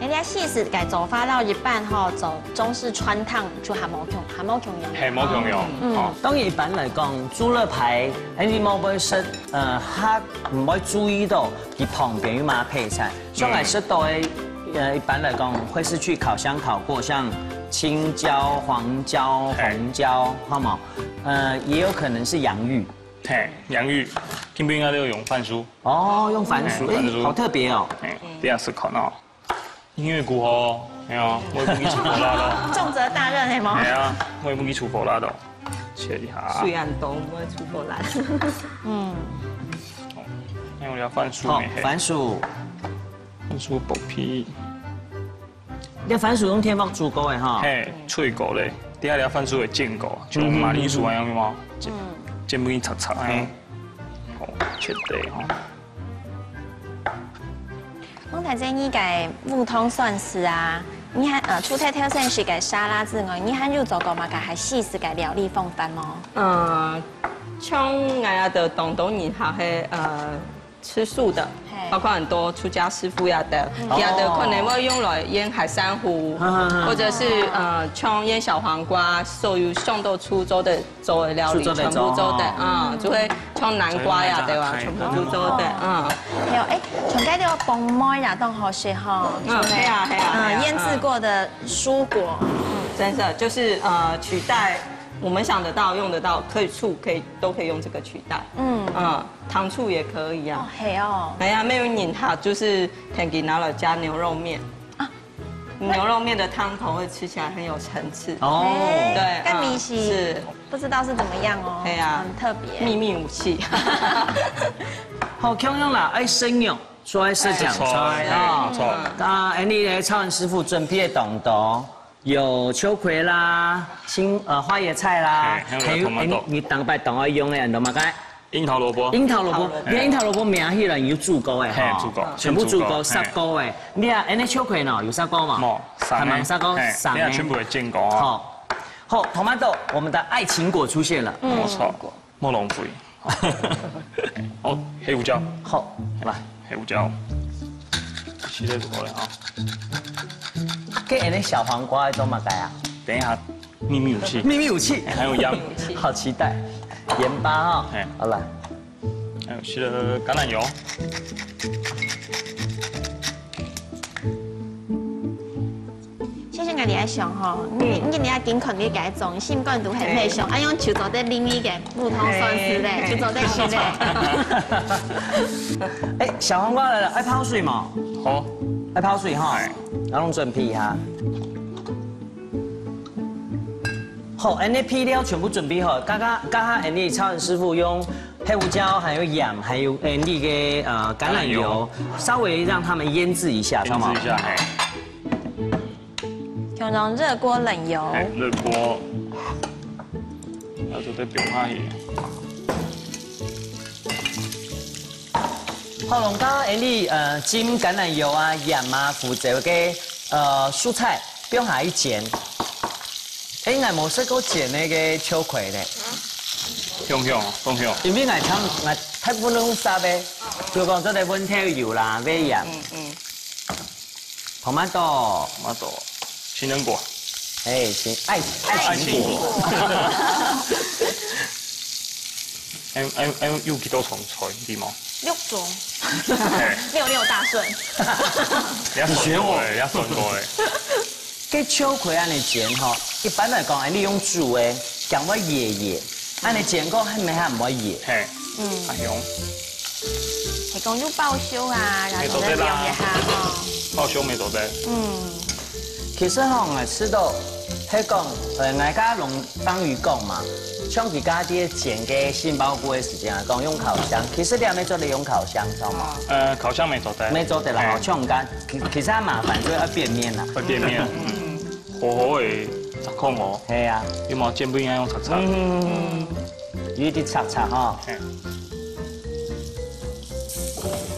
Speaker 2: 人家西式改做法到一半後，走中式川燙就鹹毛芎樣。
Speaker 4: 係冇芎藥。
Speaker 1: 當然一般嚟講，豬肋排你冇會食，嚇唔會注意到佢旁邊有乜配菜，所以食到嘅一般来讲会是去烤箱烤过，像青椒、黄椒、红椒，好冇？也有可能是洋芋。
Speaker 4: 嘿，洋芋，偏偏应该都要用番薯。
Speaker 1: 哦，用番薯，好特别哦。
Speaker 4: 这样是烤呢，音乐鼓哦，没有，我也不去出火辣咯。
Speaker 2: 重责大任系冇？
Speaker 4: 系啊，我也不去出火辣的。切一下。
Speaker 3: 虽然都唔会出火辣。
Speaker 2: 嗯。
Speaker 4: 因为我番薯。
Speaker 1: 好，番薯
Speaker 4: 薄皮。
Speaker 1: 你番薯用天幕煮过的哈？
Speaker 4: 嘿，脆过嘞，底下了番薯会煎过，像马铃薯那样嘛，煎不擦擦哎。好，切地哈。
Speaker 2: 我睇真依个普通算是啊，你还除太挑选是个沙拉之外，你还有做过嘛？个还细是个料理风范吗？
Speaker 3: 像我呀的东东人还是吃素的，包括很多出家师傅呀的，可能会用来腌海珊瑚，或者是像腌小黄瓜，属于上到苏州的料理，全部做的，就会像南瓜呀，对吧？全部都做的，
Speaker 2: 还有从该条崩麦呀，都好些哈，
Speaker 3: 对啊，
Speaker 2: 腌制过的蔬果，
Speaker 3: 真的就是取代。我们想得到、用得到，可以醋，都可以用这个取代。糖醋也可以啊。
Speaker 2: 嘿哦。
Speaker 3: 哎呀，没有拧它，就是可以拿来加牛肉面啊。牛肉面的汤头会吃起来很有层次。哦。对。
Speaker 2: 跟米西是不知道是怎么样哦。
Speaker 3: 对呀。
Speaker 2: 很特别。
Speaker 3: 秘密武器。
Speaker 1: 好，强用啦，爱生用，说爱是讲菜啊。你的超人师傅准备的东东。有秋葵啦，花椰菜啦，还有你当摆当爱用的，你懂吗？该
Speaker 4: 樱桃萝卜，
Speaker 1: 你樱桃萝卜名迄人有煮过的哈，全部煮过杀过的。你啊，那秋葵呢？有杀过吗？
Speaker 4: 冇，
Speaker 1: 杀过，杀
Speaker 4: 的，全部会煎过啊。
Speaker 1: 好，tomato，我们的爱情果出现了，
Speaker 4: 没错，莫龙葵。好，黑胡椒。
Speaker 1: 好，来，
Speaker 4: 黑胡椒，洗得多了啊。
Speaker 1: 给那小黄瓜做嘛改啊？
Speaker 4: 等一下，秘密武器。
Speaker 1: 秘密武器，
Speaker 4: 还有盐，
Speaker 1: 好期待。盐巴哈，好了。
Speaker 4: 还有洗了橄榄油。
Speaker 2: 先生，你爱上吼，你要健康你改种，性感度很配上，哎用就做得另一个普通算是嘞，就做得是嘞。
Speaker 1: 哎，小黄瓜来了，爱泡水嘛？
Speaker 4: 好。
Speaker 1: 爱泡水哈，然后准备哈。好，那配料全部准备好，刚刚你超人师傅用黑胡椒，还有盐，还有那个橄榄油，稍微让他们腌制一下，
Speaker 4: 腌制一下，
Speaker 2: 用热锅冷油。
Speaker 4: 热锅，然后就在表下去。
Speaker 1: 好，龙刚你浸橄榄油啊、盐啊，负责嘅蔬菜，不用下去煎。我冇试过煎那个秋葵咧。
Speaker 4: 香，
Speaker 1: 因为我太不能杀呗，就讲做啲温调油啦、味盐。tomato，
Speaker 4: 情人果。
Speaker 1: 爱情果。
Speaker 4: 有几多重菜啲冇
Speaker 2: ？6种，6大顺。
Speaker 4: 你学我，你顺过诶。
Speaker 1: cái秋葵安尼煎吼，一般来讲，你用煮诶，讲我野，安尼煎过还没唔可以野。
Speaker 4: 嘿，阿香。
Speaker 2: 係講要爆燒啊，然後再用一下哈。
Speaker 4: 爆燒味道的。
Speaker 1: 其實吼，我吃到，係講我家龍當魚講嘛。像佢家啲煎嘅杏鮑菇嘅時間嚟講，用烤箱，其實你係咪做得用烤箱，知道嗎？
Speaker 4: 烤箱沒做得。
Speaker 1: 沒做得啦，像我家其實係麻煩，就要變面啦。
Speaker 4: 會變面，火會雜控哦。係啊。要冇煎不應該用擦擦。
Speaker 1: 有啲擦擦哈。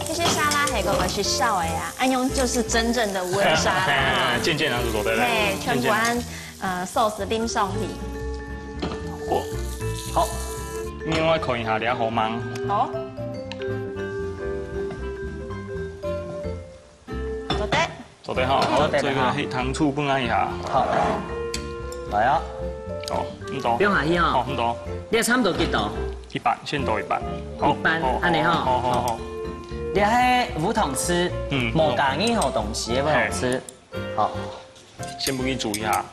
Speaker 2: 其實沙拉係個是少的呀，安用就是真正的溫沙拉。
Speaker 4: 漸漸係做得咧。
Speaker 2: 對，全部按壽司拎上去。
Speaker 1: 好，
Speaker 4: 另外看一下兩好嗎？
Speaker 2: 好。
Speaker 4: 做得好，好，做一個黑糖醋拌一下。
Speaker 1: 好，來啊。
Speaker 4: 哦，咁多。
Speaker 1: 不用下去哦。
Speaker 4: 哦，咁多。
Speaker 1: 你係差唔多幾多？100，
Speaker 4: 先倒100。
Speaker 1: 100，安尼哈。
Speaker 4: 好。
Speaker 1: 你喺梧桐吃，冇加任何东西嘅梧桐吃，好。
Speaker 4: 先不给你煮一下。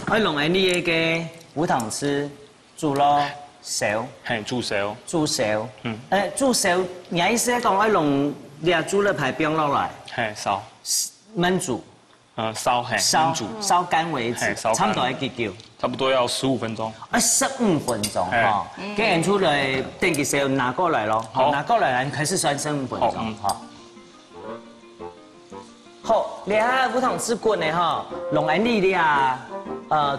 Speaker 1: 我弄喺呢個梧桐吃煮咯熟，
Speaker 4: 嘿，煮熟。
Speaker 1: 煮熟。煮熟，你意思係講我弄啲豬肋排冰落來，
Speaker 4: 嘿，燒。
Speaker 1: 燜煮。
Speaker 4: 燒嘿，燜煮。
Speaker 1: 燒乾為止，差唔多係幾久？
Speaker 4: 差不多要15分鐘。
Speaker 1: 15分鐘哈，跟人出來電嘅時候拿過來咯，拿過來開始算15分鐘哈。好，你喺梧桐吃滾嘅哈，弄喺呢啲啊，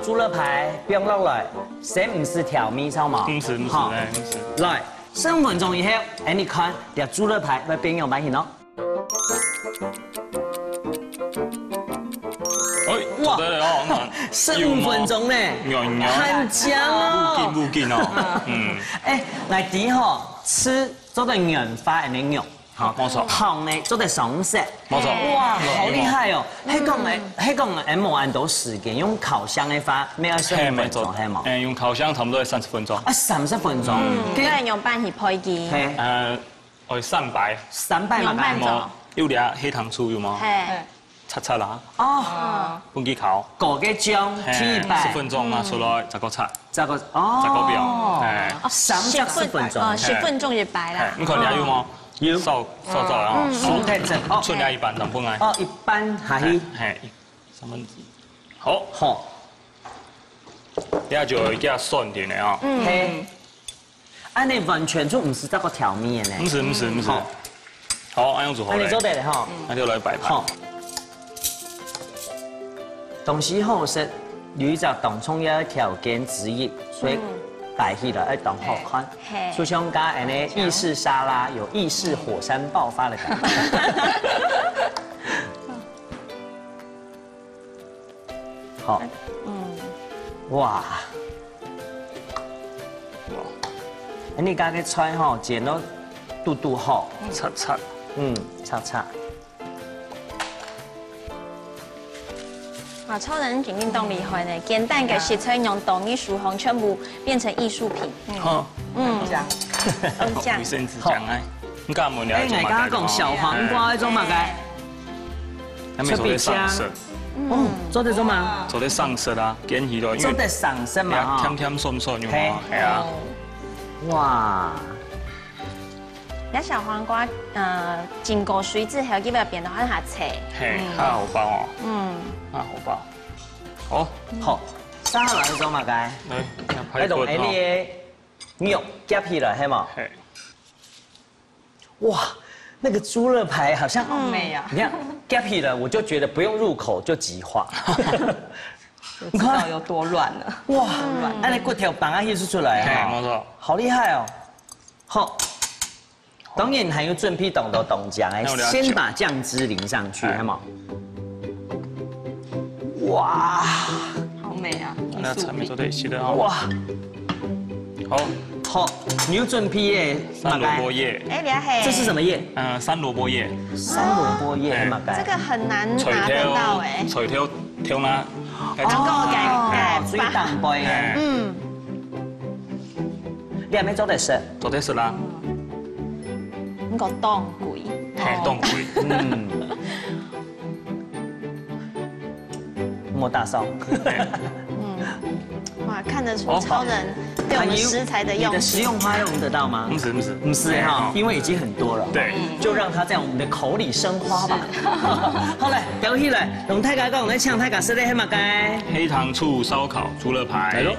Speaker 1: 豬肋排冰落來，這唔是調味sau嘛？
Speaker 4: 唔是，
Speaker 1: 來15分鐘以後，你看條豬肋排會變樣擺起咯。
Speaker 4: 哇
Speaker 1: ，15分鐘呢，很香哦，
Speaker 4: 不緊哦，
Speaker 1: 來啲嗬，吃做得軟化人哋肉。好，冇錯。紅呢做得爽色，
Speaker 4: 冇錯。
Speaker 1: 哇，好厲害哦！迄講冇按到時間，用烤箱嘅話，咩要15分鐘係冇？
Speaker 4: 用烤箱差唔多係30分鐘。
Speaker 1: 30分鐘。
Speaker 2: 有人用半熱配機。
Speaker 4: 我3擺。
Speaker 1: 3擺
Speaker 2: 用半種。
Speaker 4: 有啲黑糖醋有冇？擦啦。
Speaker 1: 哦。
Speaker 4: 半機烤。
Speaker 1: 個嘅醬
Speaker 4: 10分鐘啊，出來10個擦。10個表。
Speaker 1: 30分鐘。
Speaker 2: 10分鐘就白啦。
Speaker 4: 你看你有冇？有。燒咗啊。
Speaker 1: 好睇真。
Speaker 4: 出嚟一半等半來。
Speaker 1: 一半下去。
Speaker 4: 3分之一。好。而家就一加酸點嘅啊。
Speaker 1: 安尼完全就唔是這個調味嘅呢。
Speaker 4: 唔是。好，安樣做好咧。
Speaker 1: 你做得咧吼。
Speaker 4: 那就來擺盤。
Speaker 1: 東西好食，有一隻當蔥要條件之一，所以擺起來要當好看。就像加安尼意式沙拉，有意式火山爆發的感覺。好。哇。你家嘅菜吼煎到嘟好，
Speaker 4: 擦。
Speaker 1: 擦。
Speaker 2: 啊，超人決定動厲害呢，簡單嘅食材用豆泥熟紅全部變成藝術品。
Speaker 4: 醬。衛生紙醬哎，你家冇了解？
Speaker 1: 我家講小黃瓜嗰種嘛嘅，
Speaker 4: 特別上色。
Speaker 1: 做得做嘛？
Speaker 4: 做得上色啦，建議咯。
Speaker 1: 做得上色嘛？
Speaker 4: 甜酸有冇？係啊。哇！
Speaker 2: 那小黃瓜，經過水之後，基本上變到很下脆。
Speaker 4: 好飽哦。好飽。好。
Speaker 1: 沙拉嗰種嘛嘅，喺度喺啲肉夾起來，係嘛？哇！那個豬肋排好像好
Speaker 3: 美啊！
Speaker 1: 你看夾起來，我就覺得不用入口就即化。
Speaker 3: 你看有多軟了！
Speaker 1: 哇，按你骨條綁啊，顯示出來啊！
Speaker 4: 冇錯，
Speaker 1: 好厲害哦！好，當然還有準備懂得凍醬哎，先把醬汁淋上去，係嘛？哇，
Speaker 3: 好美啊！
Speaker 4: 那菜面做得是的哦。
Speaker 1: 哇，好，你有準備耶？
Speaker 4: 山蘿蔔葉。
Speaker 2: 哎，你係。
Speaker 1: 這是什麼葉？
Speaker 4: 山蘿蔔葉。
Speaker 1: 山蘿蔔葉，嘛該。
Speaker 2: 這個很難拿得到哎。
Speaker 4: 隨條挑啦。
Speaker 2: 能夠改
Speaker 1: 水淡杯嘅。你係咪做得食？
Speaker 4: 做得食啦。
Speaker 2: 呢個當歸。
Speaker 4: 當歸。
Speaker 1: 冇打掃。
Speaker 2: 哇，看得出超人對我們食材的用心。
Speaker 1: 你的食用花用得到嗎？不是哈，因為已經很多了。
Speaker 4: 對，
Speaker 1: 就讓它在我們的口裡生花吧。好嘞，表起來，用大家講，我哋搶大家食的係乜嘅？
Speaker 4: 黑糖醋燒烤豬肋排。嚟咯。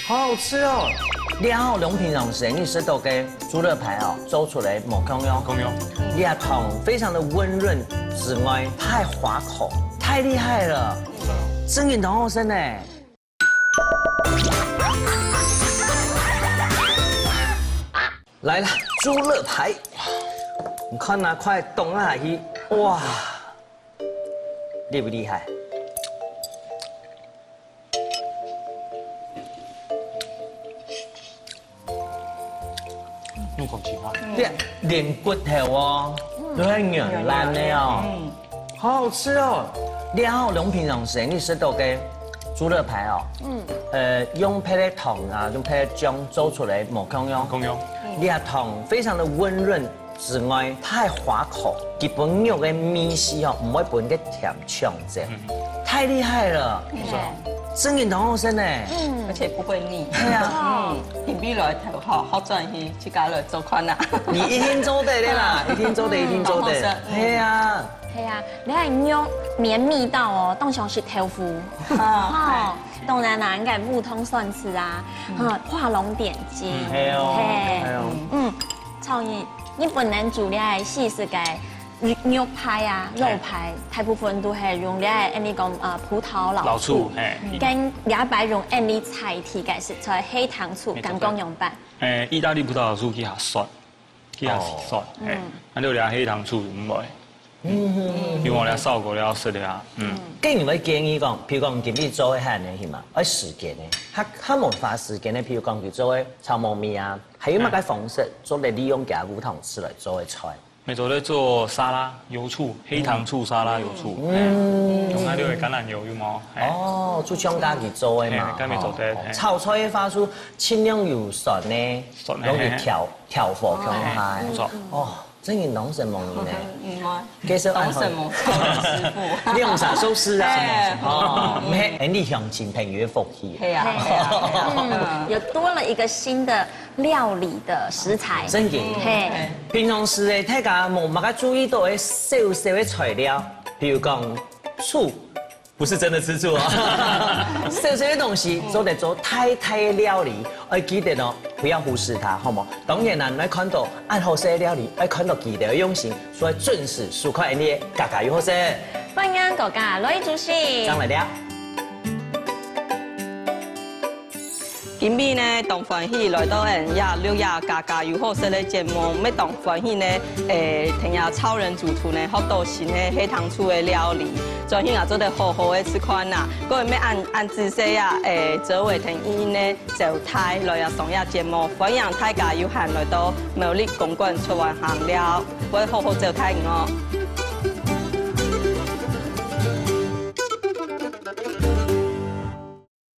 Speaker 1: 好吃哦！然後兩平常時你食到嘅豬肋排哦，做出來冇共用，牙痛非常的温润之外，它还滑口，太厉害了，真言同后生呢。来了，猪肋排，你看哪块动下去，哇，厉不厉害？
Speaker 4: 入口即化。
Speaker 1: 对，连骨头哦，都很软烂的哦，好好吃哦。然后龙平常时你吃到嘅猪肋排哦，用配的糖啊，用配的酱做出来冇共用。
Speaker 4: 共用。
Speaker 1: 牙痛非常的温润之外，它还滑口，基本肉的米丝哦，唔会本嘅甜呛者，太厉害了。真言同后生呢，
Speaker 3: 而且不会腻。
Speaker 1: 对啊，
Speaker 3: 平比来头好赚去去家来做款啦。
Speaker 1: 你一定做得的啦，一定做得，一定做得。对啊。
Speaker 2: 系啊，你系肉绵密到哦，当像是豆腐。哦，当然啦，应该不通算吃啊，画龙点睛。
Speaker 1: 系哦，
Speaker 2: 超爷，你本人煮咧细是该牛排啊、肉排，大部分都系用咧你讲葡萄老醋，跟牙白用你菜体嘅食材黑糖醋刚刚用版。
Speaker 4: 意大利葡萄老醋去下酸，去下酸，那就俩黑糖醋唔会。因为我俩烧过了食了，
Speaker 1: 既然我建议讲，譬如讲今日做嘅係你係嘛，要時間咧，佢冇花時間咧，譬如講佢做嘅炒糯米啊，還有乜嘅方式做嚟利用甲骨糖吃嚟做嘅菜？
Speaker 4: 咪做咧做沙拉油醋，黑糖醋沙拉油醋，用那啲橄欖油有冇？
Speaker 1: 哦，做醬家己做嘅嘛，炒菜嘅花素盡量有蒜呢，用佢調火強下，哦。真言龍神夢呢？其實龍神夢師傅，你用啥壽司啊？哦，咩？你向前平越福氣。
Speaker 3: 係啊，
Speaker 2: 有多了一個新的料理的食材。
Speaker 1: 真言。嘿，平常時咧，大家冇乜注意到嘅小小嘅材料，譬如講醋。不是真的吃醋啊，小小的東西做得做太的料理，要記得哦，不要忽視它，好冇？當然啦，你看到按好些料理，要看到記得用心，所以準時收看你的家家有好些。
Speaker 2: 歡迎大家來主持。
Speaker 1: 上來了。
Speaker 3: 今日呢，同歡喜來到6日家家有好食的節目，要同歡喜呢，聽下超人主廚呢，好多新的黑糖醋的料理，專心啊做得好好的吃款啦。各位要按姿勢啊，做為聽伊呢就台來啊上日節目，歡迎大家有閒來到苗栗公館出外行了，我好好做台哦。